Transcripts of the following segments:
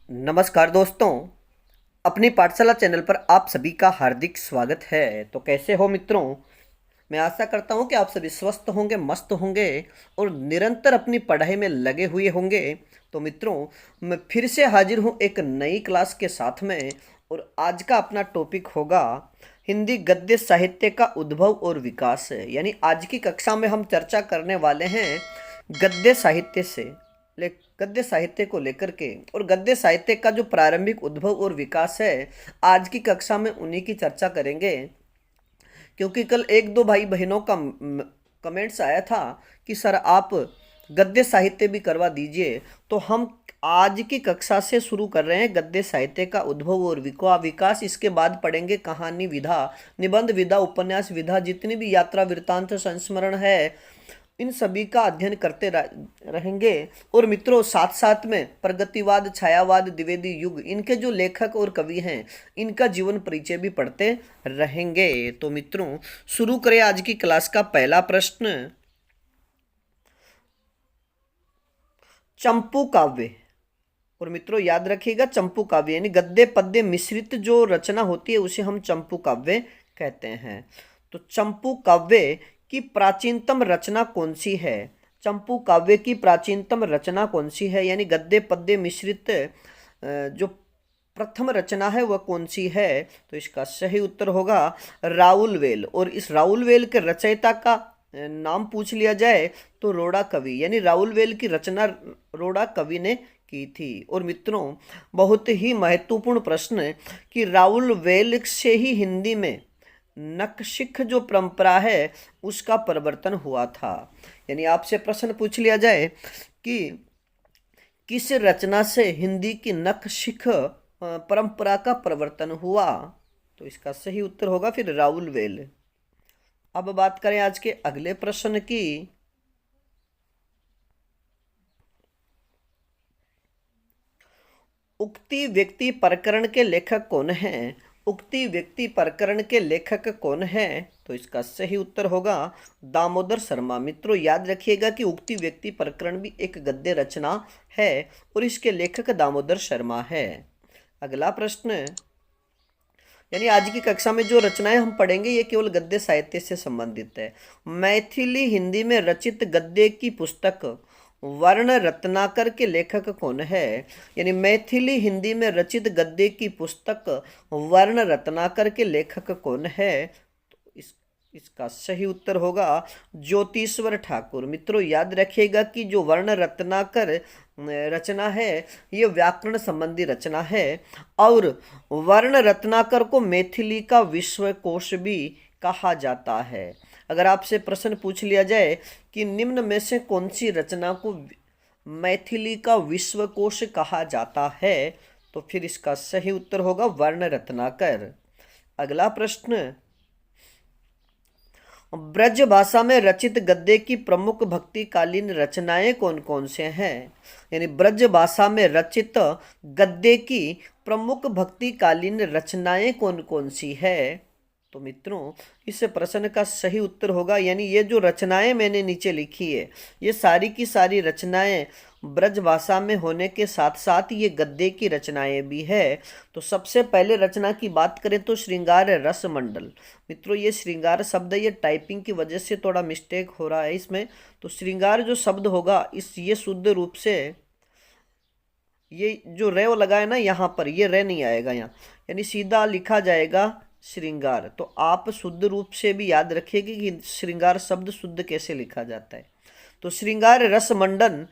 नमस्कार दोस्तों। अपनी पाठशाला चैनल पर आप सभी का हार्दिक स्वागत है। तो कैसे हो मित्रों? मैं आशा करता हूं कि आप सभी स्वस्थ होंगे, मस्त होंगे और निरंतर अपनी पढ़ाई में लगे हुए होंगे। तो मित्रों, मैं फिर से हाजिर हूं एक नई क्लास के साथ में। और आज का अपना टॉपिक होगा हिंदी गद्य साहित्य का उद्भव और विकास। यानी आज की कक्षा में हम चर्चा करने वाले हैं गद्य साहित्य से ले गद्य साहित्य को लेकर के, और गद्य साहित्य का जो प्रारंभिक उद्भव और विकास है, आज की कक्षा में उन्हीं की चर्चा करेंगे। क्योंकि कल एक दो भाई बहनों का कमेंट्स आया था कि सर आप गद्य साहित्य भी करवा दीजिए। तो हम आज की कक्षा से शुरू कर रहे हैं गद्य साहित्य का उद्भव और विकास। इसके बाद पढ़ेंगे कहानी विधा, निबंध विधा, उपन्यास विधा, जितनी भी यात्रा वृत्तांत संस्मरण है, इन सभी का अध्ययन करते रहेंगे। और मित्रों, साथ साथ में प्रगतिवाद, छायावाद, द्विवेदी युग, इनके जो लेखक और कवि हैं, इनका जीवन परिचय भी पढ़ते रहेंगे। तो मित्रों, शुरू करें आज की क्लास का पहला प्रश्न। चंपू काव्य। और मित्रों याद रखिएगा, चंपू काव्य यानी गद्य पद्य मिश्रित जो रचना होती है उसे हम चंपू काव्य कहते हैं। तो चंपू काव्य की प्राचीनतम रचना कौन सी है? चंपू काव्य की प्राचीनतम रचना कौन सी है, यानी गद्य पद्य मिश्रित जो प्रथम रचना है वह कौन सी है? तो इसका सही उत्तर होगा राउल वेल। और इस राउल वेल के रचयिता का नाम पूछ लिया जाए तो रोड़ा कवि, यानी राउल वेल की रचना रोड़ा कवि ने की थी। और मित्रों, बहुत ही महत्वपूर्ण प्रश्न है कि राउल वेल से ही हिंदी में नखशिख जो परंपरा है उसका परिवर्तन हुआ था। यानी आपसे प्रश्न पूछ लिया जाए कि किस रचना से हिंदी की नखशिख परंपरा का परिवर्तन हुआ, तो इसका सही उत्तर होगा फिर राउल वेल। अब बात करें आज के अगले प्रश्न की। उक्ति व्यक्ति प्रकरण के लेखक कौन हैं? उक्ति व्यक्ति प्रकरण के लेखक कौन हैं? तो इसका सही उत्तर होगा दामोदर शर्मा। मित्रों याद रखिएगा कि उक्ति व्यक्ति प्रकरण भी एक गद्य रचना है और इसके लेखक दामोदर शर्मा है। अगला प्रश्न, यानी आज की कक्षा में जो रचनाएं हम पढ़ेंगे ये केवल गद्य साहित्य से संबंधित है। मैथिली हिंदी में रचित गद्य की पुस्तक वर्ण रत्नाकर के लेखक कौन है? यानी मैथिली हिंदी में रचित गद्य की पुस्तक वर्ण रत्नाकर के लेखक कौन है? तो इसका सही उत्तर होगा ज्योतिश्वर ठाकुर। मित्रों याद रखिएगा कि जो वर्ण रत्नाकर रचना है ये व्याकरण संबंधी रचना है, और वर्ण रत्नाकर को मैथिली का विश्वकोश भी कहा जाता है। अगर आपसे प्रश्न पूछ लिया जाए कि निम्न में से कौन सी रचना को मैथिली का विश्वकोश कहा जाता है, तो फिर इसका सही उत्तर होगा वर्ण रत्नाकर। अगला प्रश्न, ब्रज भाषा में रचित गद्य की प्रमुख भक्तिकालीन रचनाएं कौन कौन से हैं? यानी ब्रज भाषा में रचित गद्य की प्रमुख भक्तिकालीन रचनाएं कौन कौन सी है? तो मित्रों इस प्रश्न का सही उत्तर होगा, यानी ये जो रचनाएं मैंने नीचे लिखी है ये सारी की सारी रचनाएं ब्रज भाषा में होने के साथ साथ ये गद्य की रचनाएं भी है। तो सबसे पहले रचना की बात करें तो श्रृंगार रस मंडल। मित्रों ये श्रृंगार शब्द ये टाइपिंग की वजह से थोड़ा मिस्टेक हो रहा है इसमें। तो श्रृंगार जो शब्द होगा इस ये शुद्ध रूप से ये जो रेव लगा है ना यहाँ पर, ये रे नहीं आएगा यहाँ, यानी सीधा लिखा जाएगा श्रृंगार। तो आप शुद्ध रूप से भी याद रखिएगा कि श्रृंगार शब्द शुद्ध कैसे लिखा जाता है। तो श्रृंगार रस मंडन,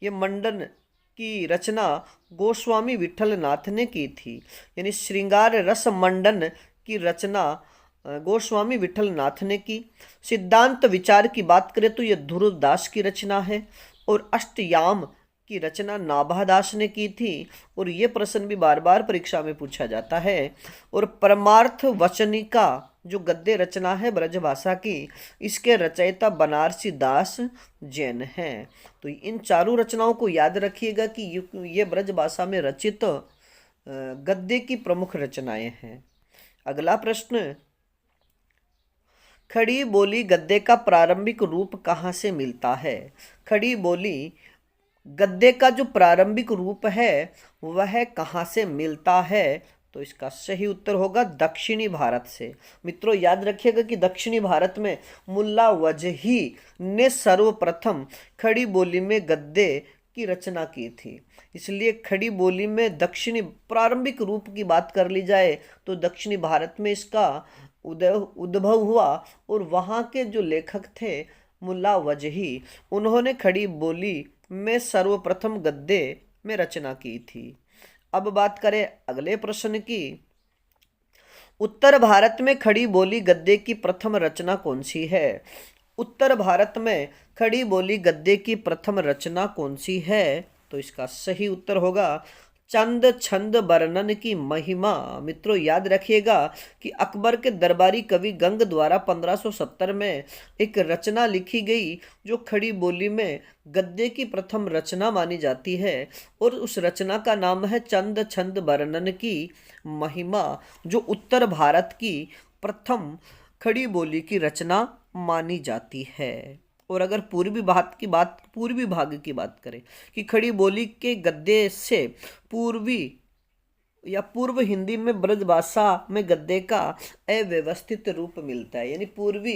ये मंडन की रचना गोस्वामी विठल नाथ ने की थी। यानी श्रृंगार रस मंडन की रचना गोस्वामी विठल नाथ ने की। सिद्धांत विचार की बात करें तो यह ध्रुवदास की रचना है, और अष्टयाम की रचना नाभादास ने की थी। और ये प्रश्न भी बार बार परीक्षा में पूछा जाता है। और परमार्थ वचनिका जो गद्य रचना है ब्रजभाषा की, इसके रचयिता बनारसी दास जैन हैं। तो इन चारों रचनाओं को याद रखिएगा कि ये ब्रजभाषा में रचित गद्य की प्रमुख रचनाएं हैं। अगला प्रश्न, खड़ी बोली गद्य का प्रारंभिक रूप कहाँ से मिलता है? खड़ी बोली गद्य का जो प्रारंभिक रूप है वह कहाँ से मिलता है? तो इसका सही उत्तर होगा दक्षिणी भारत से। मित्रों याद रखिएगा कि दक्षिणी भारत में मुल्ला वजही ने सर्वप्रथम खड़ी बोली में गद्य की रचना की थी। इसलिए खड़ी बोली में दक्षिणी प्रारंभिक रूप की बात कर ली जाए तो दक्षिणी भारत में इसका उद्भव हुआ, और वहाँ के जो लेखक थे मुल्ला वजही, उन्होंने खड़ी बोली में सर्वप्रथम गद्य में रचना की थी। अब बात करें अगले प्रश्न की। उत्तर भारत में खड़ी बोली गद्य की प्रथम रचना कौन सी है? उत्तर भारत में खड़ी बोली गद्य की प्रथम रचना कौन सी है? तो इसका सही उत्तर होगा चंद छंद वर्णन की महिमा। मित्रों याद रखिएगा कि अकबर के दरबारी कवि गंग द्वारा 1570 में एक रचना लिखी गई जो खड़ी बोली में गद्य की प्रथम रचना मानी जाती है, और उस रचना का नाम है चंद छंद वर्णन की महिमा, जो उत्तर भारत की प्रथम खड़ी बोली की रचना मानी जाती है। और अगर पूर्वी भाग की बात करें कि खड़ी बोली के गद्य से पूर्वी या पूर्व हिंदी में ब्रजभाषा में गद्य का अव्यवस्थित रूप मिलता है, यानी पूर्वी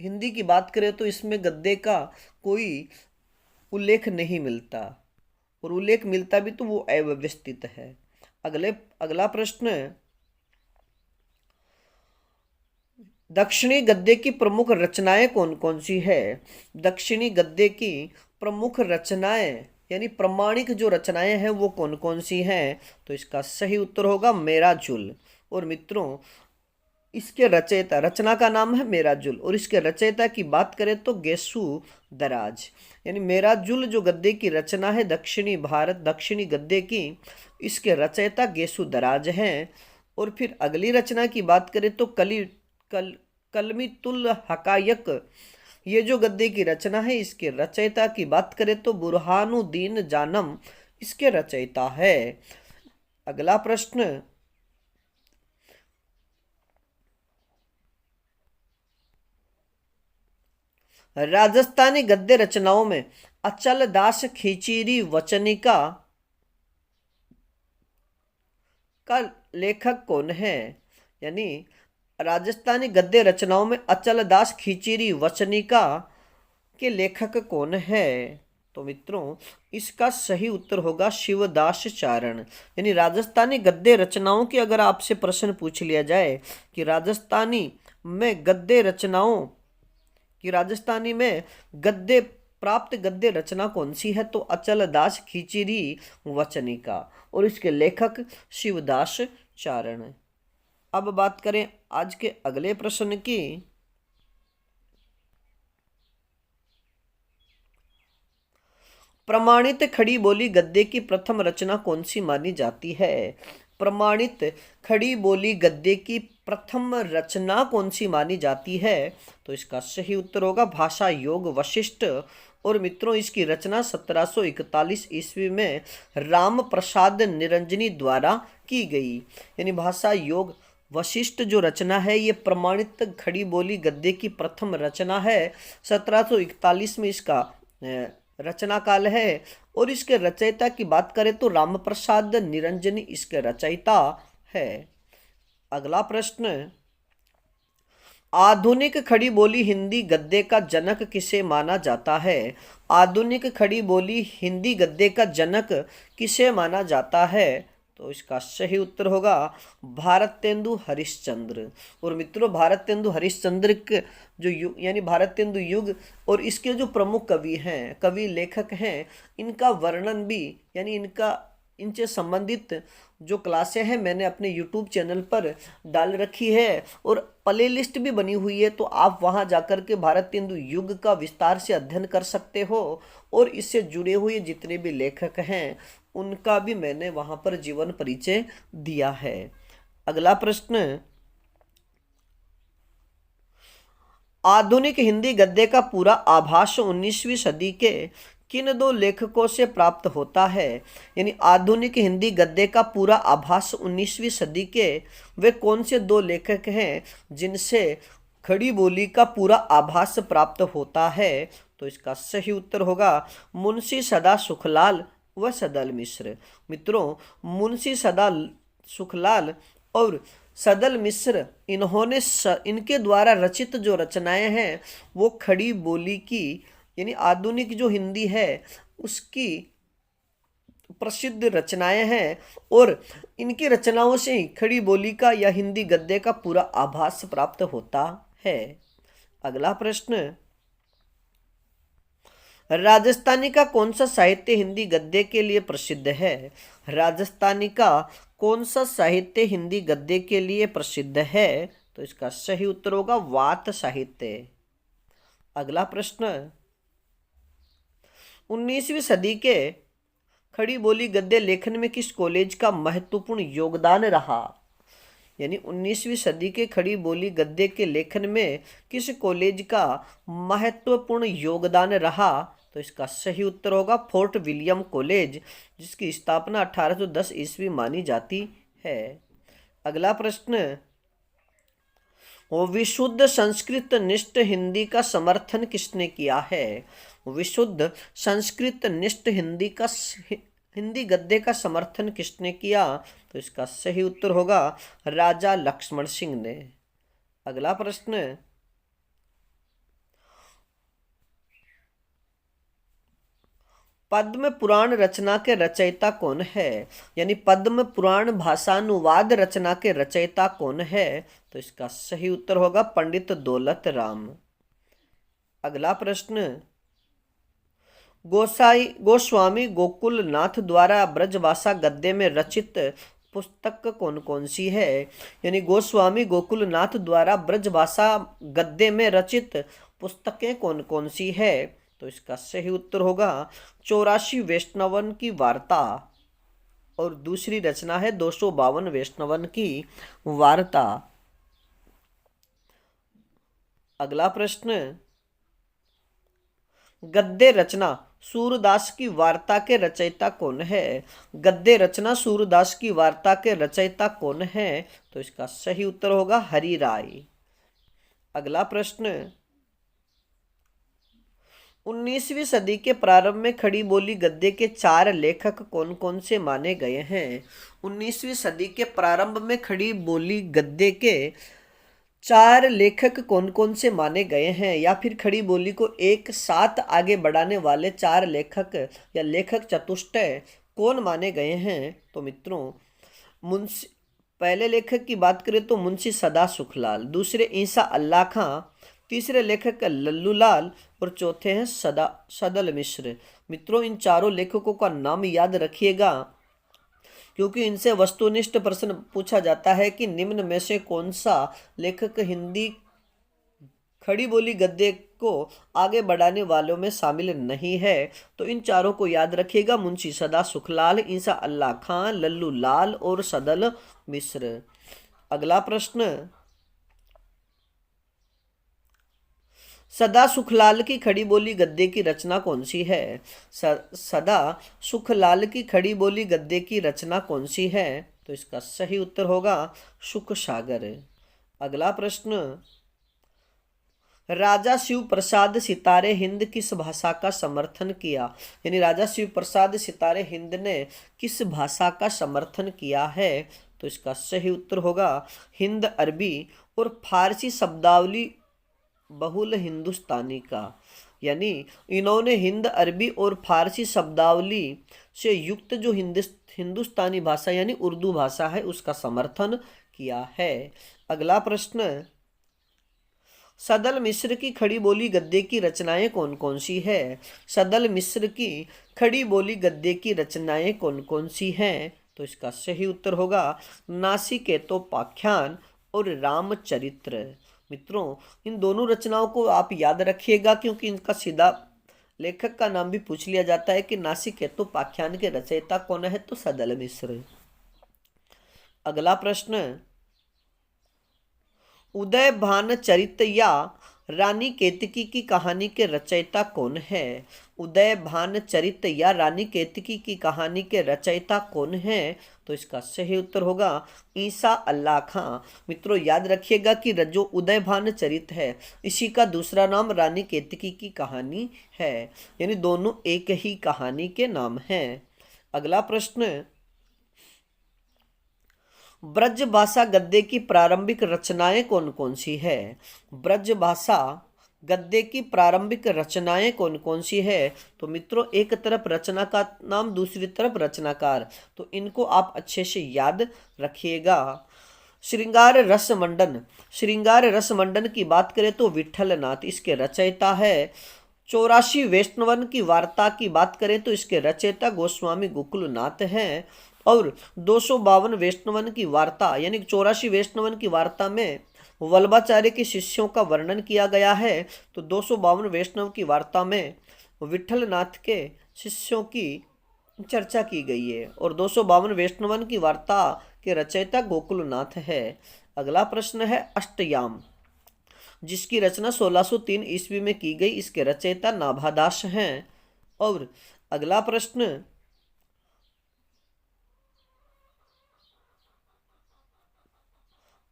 हिंदी की बात करें तो इसमें गद्य का कोई उल्लेख नहीं मिलता, और उल्लेख मिलता भी तो वो अव्यवस्थित है। अगला प्रश्न, दक्षिणी गद्य की प्रमुख रचनाएं कौन कौन सी है? दक्षिणी गद्य की प्रमुख रचनाएं यानी प्रमाणिक जो रचनाएं हैं वो कौन कौन सी हैं? तो इसका सही उत्तर होगा मेराजुल। और मित्रों इसके रचयिता, रचना का नाम है मेराजुल, और इसके रचयिता की बात करें तो गेसु दराज। यानी मेराजुल जो गद्य की रचना है दक्षिणी गद्य की, इसके रचयिता गेसु दराज हैं। और फिर अगली रचना की बात करें तो कलमीतुल हकायक, ये जो गद्य की रचना है इसके रचयिता की बात करें तो बुरहानुद्दीन जानम इसके रचयिता है। अगला प्रश्न, राजस्थानी गद्य रचनाओं में अचल दास खींचीरी वचनिका का लेखक कौन है? यानी राजस्थानी गद्य रचनाओं में अचल दास खींचीरी वचनिका के लेखक कौन है? तो मित्रों इसका सही उत्तर होगा शिवदास चारण। यानी राजस्थानी गद्य रचनाओं की अगर आपसे प्रश्न पूछ लिया जाए कि राजस्थानी में प्राप्त गद्य रचना कौन सी है, तो अचल दास खींचीरी वचनिका, और इसके लेखक शिवदास चारण। अब बात करें आज के अगले प्रश्न की। प्रमाणित खड़ी बोली गद्य की प्रथम रचना कौन सी मानी जाती है? प्रमाणित खड़ी बोली गद्य की प्रथम रचना कौन सी मानी जाती है? तो इसका सही उत्तर होगा भाषा योग वशिष्ठ। और मित्रों इसकी रचना 1741 ईस्वी में राम प्रसाद निरंजनी द्वारा की गई। यानी भाषा योग वशिष्ठ जो रचना है ये प्रमाणित खड़ी बोली गद्य की प्रथम रचना है। 1741 में इसका रचना काल है, और इसके रचयिता की बात करें तो राम प्रसाद निरंजनी इसके रचयिता है। अगला प्रश्न, आधुनिक खड़ी बोली हिंदी गद्य का जनक किसे माना जाता है? आधुनिक खड़ी बोली हिंदी गद्य का जनक किसे माना जाता है? तो इसका सही उत्तर होगा भारतेंदु हरिश्चंद्र। और मित्रों भारतेंदु हरिश्चंद्र के जो यानी भारतेंदु युग और इसके जो प्रमुख कवि लेखक हैं, इनका वर्णन भी यानी इनसे संबंधित जो क्लासें हैं मैंने अपने यूट्यूब चैनल पर डाल रखी है, और प्ले लिस्ट भी बनी हुई है, तो आप वहां जाकर के भारतेंदु युग का विस्तार से अध्ययन कर सकते हो। और इससे जुड़े हुए जितने भी लेखक हैं उनका भी मैंने वहां पर जीवन परिचय दिया है। अगला प्रश्न, आधुनिक हिंदी गद्य का पूरा आभास 19वीं सदी के किन दो लेखकों से प्राप्त होता है? यानी आधुनिक हिंदी गद्य का पूरा आभास 19वीं सदी के वे कौन से दो लेखक हैं जिनसे खड़ी बोली का पूरा आभास प्राप्त होता है? तो इसका सही उत्तर होगा मुंशी सदा सुखलाल व सदल मिश्र। मित्रों, मुंशी सदा सुखलाल और सदल मिश्र इनके द्वारा रचित जो रचनाएं हैं वो खड़ी बोली की यानी आधुनिक जो हिंदी है उसकी प्रसिद्ध रचनाएं हैं और इनकी रचनाओं से ही खड़ी बोली का या हिंदी गद्य का पूरा आभास प्राप्त होता है। अगला प्रश्न, राजस्थानी का कौन सा साहित्य हिंदी गद्य के लिए प्रसिद्ध है? राजस्थानी का कौन सा साहित्य हिंदी गद्य के लिए प्रसिद्ध है? तो इसका सही उत्तर होगा वात साहित्य। अगला प्रश्न, 19वीं सदी के खड़ी बोली गद्य लेखन में किस कॉलेज का महत्वपूर्ण योगदान रहा? यानी 19वीं सदी के खड़ी बोली गद्य के लेखन में किस कॉलेज का महत्वपूर्ण योगदान रहा? तो इसका सही उत्तर होगा फोर्ट विलियम कॉलेज, जिसकी स्थापना 1810 ईस्वी मानी जाती है। अगला प्रश्न, विशुद्ध संस्कृत निष्ठ हिंदी का समर्थन किसने किया है? विशुद्ध संस्कृत निष्ठ हिंदी गद्य का समर्थन किसने किया? तो इसका सही उत्तर होगा राजा लक्ष्मण सिंह ने। अगला प्रश्न, पद्म पुराण रचना के रचयिता कौन है? यानी पद्म पुराण भाषानुवाद रचना के रचयिता कौन है? तो इसका सही उत्तर होगा पंडित दौलत राम। अगला प्रश्न, गोस्वामी गोकुल नाथ द्वारा ब्रजभाषा गद्य में रचित पुस्तक कौन कौन सी है? यानी गोस्वामी गोकुल नाथ द्वारा ब्रजभाषा गद्य में रचित पुस्तकें कौन कौन सी है? तो इसका सही उत्तर होगा 84 वैष्णवन की वार्ता और दूसरी रचना है 252 वैष्णवन की वार्ता। अगला प्रश्न, गद्य रचना सूरदास की वार्ता के रचयिता कौन है? गद्य रचना सूरदास की वार्ता के रचयिता कौन है? तो इसका सही उत्तर होगा हरि राय। अगला प्रश्न, 19वीं सदी के प्रारंभ में खड़ी बोली गद्य के 4 लेखक कौन कौन से माने गए हैं? 19वीं सदी के प्रारंभ में खड़ी बोली गद्य के 4 लेखक कौन कौन से माने गए हैं, या फिर खड़ी बोली को एक साथ आगे बढ़ाने वाले 4 लेखक या लेखक चतुष्टय कौन माने गए हैं? तो मित्रों, पहले लेखक की बात करें तो मुंशी सदा सुखलाल, दूसरे ईसा अल्लाह खां, तीसरे लेखक लल्लू लाल और चौथे हैं सदल मिश्र। मित्रों, इन चारों लेखकों का नाम याद रखिएगा क्योंकि इनसे वस्तुनिष्ठ प्रश्न पूछा जाता है कि निम्न में से कौन सा लेखक हिंदी खड़ी बोली गद्य को आगे बढ़ाने वालों में शामिल नहीं है। तो इन चारों को याद रखिएगा, मुंशी सदा सुखलाल, ईसा अल्लाह खां, लल्लू लाल और सदल मिश्र। अगला प्रश्न, सदा सुखलाल की खड़ी बोली गद्य की रचना कौन सी है? सदा सुखलाल की खड़ी बोली गद्य की रचना कौन सी है? तो इसका सही उत्तर होगा सुख सागर। अगला प्रश्न, राजा शिव प्रसाद सितारे हिंद किस भाषा का समर्थन किया? यानी राजा शिव प्रसाद सितारे हिंद ने किस भाषा का समर्थन किया है? तो इसका सही उत्तर होगा हिंद अरबी और फारसी शब्दावली बहुल हिंदुस्तानी का। यानी इन्होंने हिंद अरबी और फारसी शब्दावली से युक्त जो हिंदुस्तानी भाषा यानी उर्दू भाषा है उसका समर्थन किया है। अगला प्रश्न, सदल मिश्र की खड़ी बोली गद्य की रचनाएं कौन कौन सी है? सदल मिश्र की खड़ी बोली गद्य की रचनाएं कौन कौन सी हैं? तो इसका सही उत्तर होगा नासिकेतोपाख्यान और रामचरित्र। मित्रों, इन दोनों रचनाओं को आप याद रखिएगा क्योंकि इनका सीधा लेखक का नाम भी पूछ लिया जाता है कि नासिकेतोपाख्यान के रचयिता कौन है? तो सदल मिश्र। अगला प्रश्न, उदय भान चरित या रानी केतकी की कहानी के रचयिता कौन है? उदय भान चरित या रानी केतकी की कहानी के रचयिता कौन है? तो इसका सही उत्तर होगा ईसा अल्लाह खां। मित्रों याद रखिएगा कि जो उदय भान चरित है इसी का दूसरा नाम रानी केतकी की कहानी है, यानी दोनों एक ही कहानी के नाम हैं। अगला प्रश्न, ब्रजभाषा गद्य की प्रारंभिक रचनाएं कौन कौन सी है? ब्रजभाषा गद्य की प्रारंभिक रचनाएं कौन कौन सी है? तो मित्रों एक तरफ रचना का नाम, दूसरी तरफ रचनाकार, तो इनको आप अच्छे से याद रखिएगा। श्रृंगार रस मंडन, श्रृंगार रस मंडन की बात करें तो विठल नाथ इसके रचयिता है। 84 वैष्णवन की वार्ता की बात करें तो इसके रचयिता गोस्वामी गोकुलनाथ हैं। और 252 वैष्णवन की वार्ता यानी 84 वैष्णवन की वार्ता में वल्लभाचार्य के शिष्यों का वर्णन किया गया है, तो 252 वैष्णव की वार्ता में विठल नाथ के शिष्यों की चर्चा की गई है और 252 वैष्णवन की वार्ता के रचयिता गोकुलनाथ है। अगला प्रश्न है अष्टयाम, जिसकी रचना 1603 ईस्वी में की गई, इसके रचयिता नाभादास हैं। और अगला प्रश्न,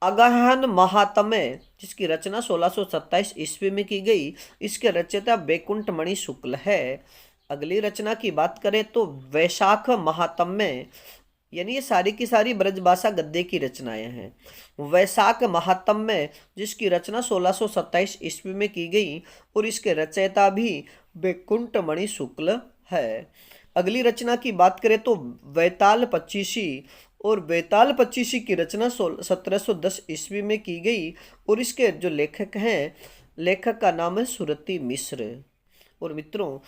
अगहन महात्म्य जिसकी रचना 1627 ईस्वी में की गई, इसके रचयिता वैकुंठ मणि शुक्ल है। अगली रचना की बात करें तो वैशाख महात्म्य, यानी ये सारी की सारी ब्रजभाषा गद्य की रचनाएं हैं। वैशाख महात्म्य जिसकी रचना 1627 ईस्वी में की गई और इसके रचयिता भी वैकुंठ मणि शुक्ल है। अगली रचना की बात करें तो वैताल पच्चीसी, और वैताल पच्चीसी की रचना 1710 ईस्वी में की गई और इसके जो लेखक हैं, लेखक का नाम है सुरती मिश्र। और मित्रों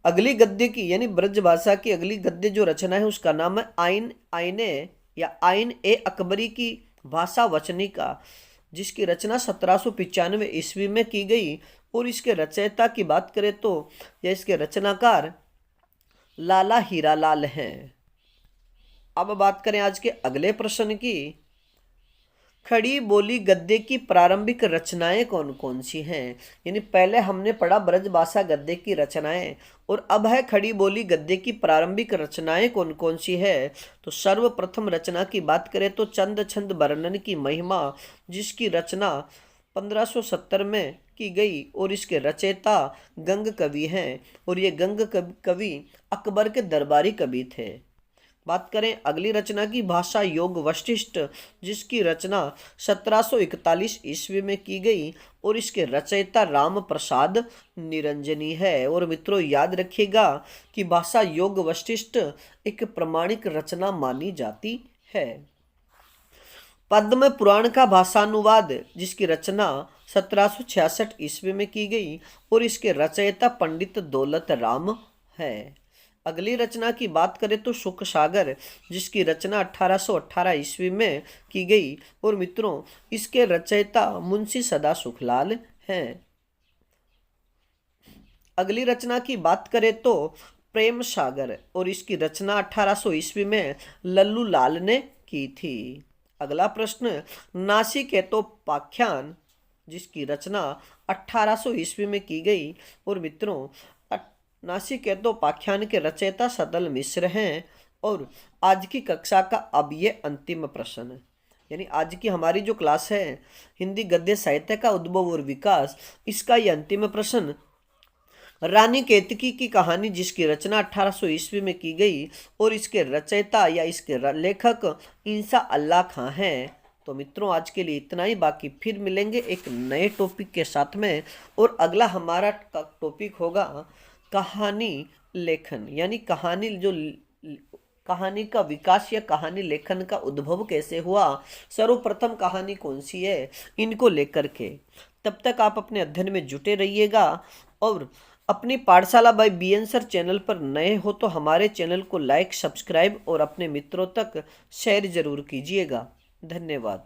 अगली गद्य की यानी ब्रजभाषा की अगली गद्य जो रचना है उसका नाम है आइन आइने या आइन ए अकबरी की भाषा वचनिका, जिसकी रचना 1795 ईस्वी में की गई और इसके रचयिता की बात करें तो या इसके रचनाकार लाला हीरालाल हैं। अब बात करें आज के अगले प्रश्न की, खड़ी बोली गद्य की प्रारंभिक रचनाएं कौन कौन सी हैं? यानी पहले हमने पढ़ा ब्रजभाषा गद्य की रचनाएं और अब है खड़ी बोली गद्य की प्रारंभिक रचनाएं कौन कौन सी है। तो सर्वप्रथम रचना की बात करें तो चंद छंद वर्णन की महिमा, जिसकी रचना 1570 में की गई और इसके रचयिता गंग कवि हैं और ये गंग कवि अकबर के दरबारी कवि थे। बात करें अगली रचना की भाषा योग वशिष्ठ, जिसकी रचना 1741 ईस्वी में की गई और इसके रचयिता राम प्रसाद निरंजनी है। और मित्रों याद रखिएगा कि भाषा योग वशिष्ठ एक प्रमाणिक रचना मानी जाती है। पद्म पुराण का भाषानुवाद जिसकी रचना 1766 ईस्वी में की गई और इसके रचयिता पंडित दौलत राम है। अगली रचना की बात करें तो सुख सागर, जिसकी रचना 1818 ईस्वी में की गई और मित्रों इसके रचयिता मुंशी सदा सुखलाल हैं। अगली रचना की बात करें तो प्रेम सागर और इसकी रचना 1800 ईस्वी में लल्लू लाल ने की थी। अगला प्रश्न, नासिकेतोपाख्यान जिसकी रचना 1800 ईस्वी में की गई और मित्रों नासिकेतोपाख्यान के रचयिता सदल मिश्र हैं। और आज की कक्षा का अब ये अंतिम प्रश्न, यानी आज की हमारी जो क्लास है हिंदी गद्य साहित्य का उद्भव और विकास, इसका ये अंतिम प्रश्न, रानी केतकी की कहानी जिसकी रचना 1800 ईस्वी में की गई और इसके रचयिता या इसके लेखक ईसा अल्लाह खां हैं। तो मित्रों आज के लिए इतना ही, बाकी फिर मिलेंगे एक नए टॉपिक के साथ में। और अगला हमारा टॉपिक होगा कहानी लेखन, यानी कहानी का विकास या कहानी लेखन का उद्भव कैसे हुआ, सर्वप्रथम कहानी कौन सी है, इनको लेकर के। तब तक आप अपने अध्ययन में जुटे रहिएगा और अपनी पाठशाला बाय BN सर चैनल पर नए हो तो हमारे चैनल को लाइक, सब्सक्राइब और अपने मित्रों तक शेयर जरूर कीजिएगा। धन्यवाद।